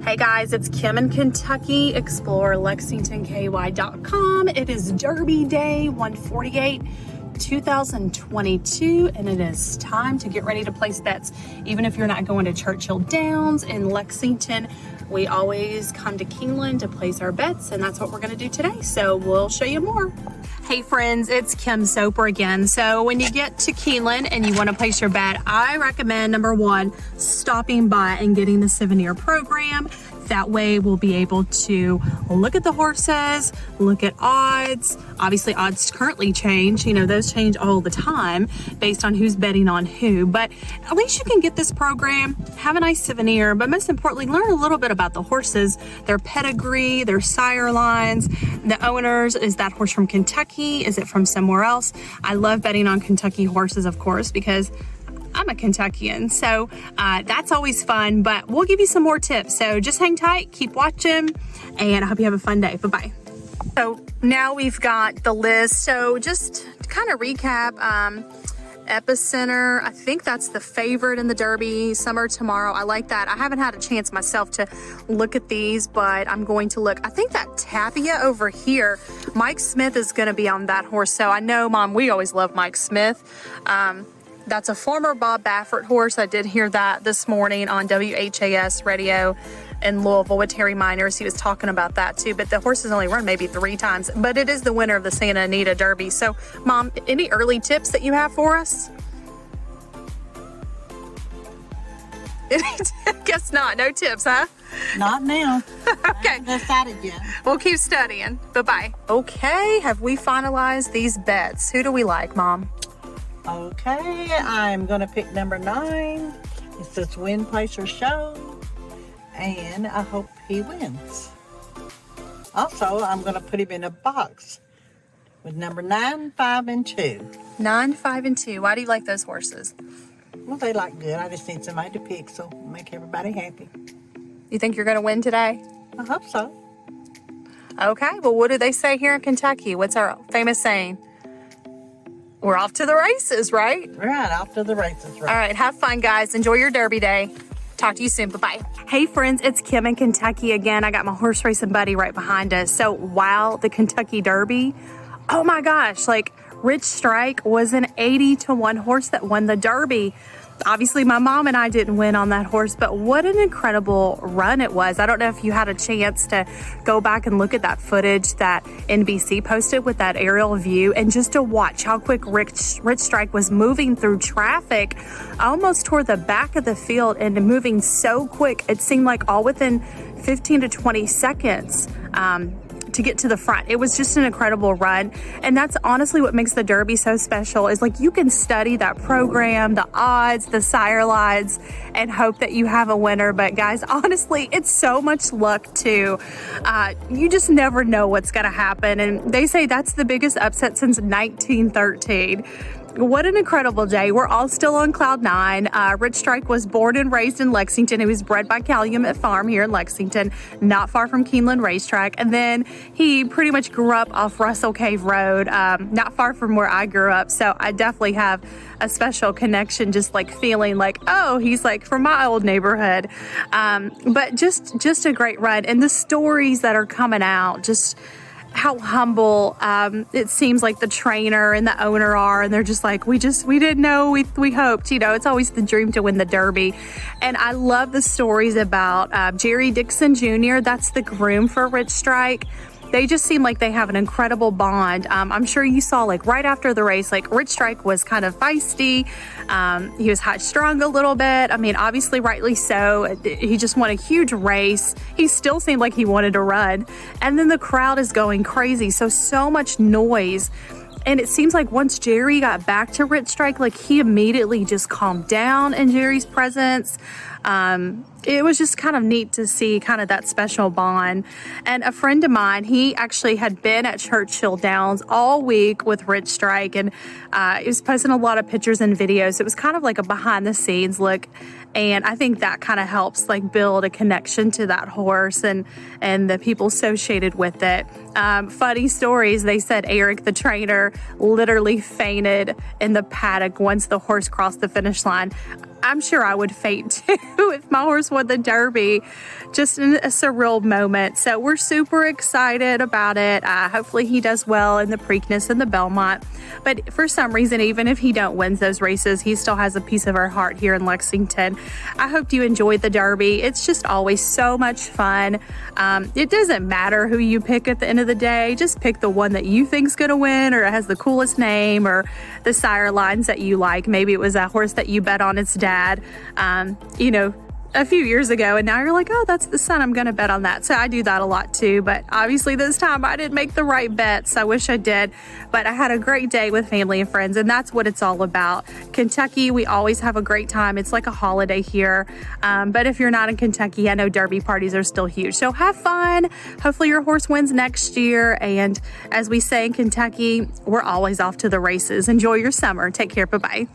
Hey guys, it's Kim in Kentucky. Explore LexingtonKY.com. It is Derby Day 148, 2022, and it is time to get ready to place bets. Even if you're not going to Churchill Downs in Lexington, we always come to Keeneland to place our bets, and that's what we're going to do today. So we'll show you more. Hey friends, it's Kim Soper again. So when you get to Keeneland and you want to place your bet, I recommend number one, stopping by and getting the souvenir program. That way we'll be able to look at the horses, look at odds. Obviously odds currently change, you know, those change all the time based on who's betting on who, but at least you can get this program, have a nice souvenir, but most importantly, learn a little bit about the horses, their pedigree, their sire lines, the owners. Is that horse from Kentucky? Is it from somewhere else? I love betting on Kentucky horses, of course, because I'm a Kentuckian, so that's always fun, but we'll give you some more tips. So just hang tight, keep watching, and I hope you have a fun day. Bye-bye. So now we've got the list. So just to kind of recap, Epicenter, I think that's the favorite in the Derby. Summer Tomorrow, I like that. I haven't had a chance myself to look at these, but I'm going to look. I think that Tapia over here, Mike Smith is going to be on that horse. So I know, Mom, we always love Mike Smith. That's a former Bob Baffert horse. I did hear that this morning on WHAS radio in Louisville with Terry Miners. He was talking about that too, but the horse has only run maybe 3 times, but it is the winner of the Santa Anita Derby. So Mom, any early tips that you have for us? Guess not. No tips, huh? Not now. Okay. I haven't decided yet. We'll keep studying. Bye-bye. Okay, have we finalized these bets? Who do we like, Mom? Okay, I'm going to pick number 9. It says win, place, or show. And I hope he wins. Also, I'm going to put him in a box with number 9, 5, and 2. 9, 5, and 2. Why do you like those horses? Well, they look good. I just need somebody to pick, so make everybody happy. You think you're going to win today? I hope so. Okay, well, what do they say here in Kentucky? What's our famous saying? We're off to the races, right? Right, off to the races, right. All right, have fun, guys. Enjoy your Derby day. Talk to you soon. Bye-bye. Hey, friends, it's Kim in Kentucky again. I got my horse racing buddy right behind us. So while the Kentucky Derby, oh my gosh, like Rich Strike was an 80-to-1 horse that won the Derby. Obviously, my mom and I didn't win on that horse, but what an incredible run it was. I don't know if you had a chance to go back and look at that footage that NBC posted with that aerial view, and just to watch how quick Rich Strike was moving through traffic almost toward the back of the field and moving so quick. It seemed like all within 15 to 20 seconds. To get to the front. It was just an incredible run, and that's honestly what makes the Derby so special, is like you can study that program, the odds, the sire lines, and hope that you have a winner. But guys, honestly, it's so much luck too. You just never know what's gonna happen, and they say that's the biggest upset since 1913. What an incredible day. We're all still on cloud 9. Rich Strike was born and raised in Lexington. He was bred by Calumet Farm here in Lexington, not far from Keeneland Race Track. And then he pretty much grew up off Russell Cave Road, not far from where I grew up. So I definitely have a special connection, just like feeling like, oh, he's like from my old neighborhood. But just a great run. And the stories that are coming out, just how humble it seems like the trainer and the owner are, and they're just like, we didn't know, we hoped, you know. It's always the dream to win the Derby. And I love the stories about Jerry Dixon Jr. That's the groom for Rich Strike. They just seem like they have an incredible bond. I'm sure you saw, like, right after the race, like, Rich Strike was kind of feisty. He was high-strung a little bit. I mean, obviously, rightly so. He just won a huge race. He still seemed like he wanted to run. And then the crowd is going crazy. So much noise. And it seems like once Jerry got back to Rich Strike, like, he immediately just calmed down in Jerry's presence. It was just kind of neat to see kind of that special bond. And a friend of mine, he actually had been at Churchill Downs all week with Rich Strike, and he was posting a lot of pictures and videos. It was kind of like a behind the scenes look. And I think that kind of helps like build a connection to that horse and the people associated with it. Funny stories. They said Eric, the trainer, literally fainted in the paddock once the horse crossed the finish line. I'm sure I would faint too if my horse won the Derby. Just a surreal moment. So we're super excited about it. Hopefully he does well in the Preakness and the Belmont. But for some reason, even if he don't win those races, he still has a piece of our heart here in Lexington. I hope you enjoyed the Derby. It's just always so much fun. It doesn't matter who you pick at the end of the day. Just pick the one that you think's going to win, or it has the coolest name, or the sire lines that you like. Maybe it was a horse that you bet on its dad, a few years ago, and now you're like, oh, that's the son, I'm gonna bet on that. So I do that a lot too, but obviously this time I didn't make the right bets. I wish I did, but I had a great day with family and friends, and that's what it's all about. Kentucky, we always have a great time. It's like a holiday here, but if you're not in Kentucky, I know Derby parties are still huge, so have fun. Hopefully your horse wins next year, and as we say in Kentucky, we're always off to the races. Enjoy your summer. Take care. Bye-bye.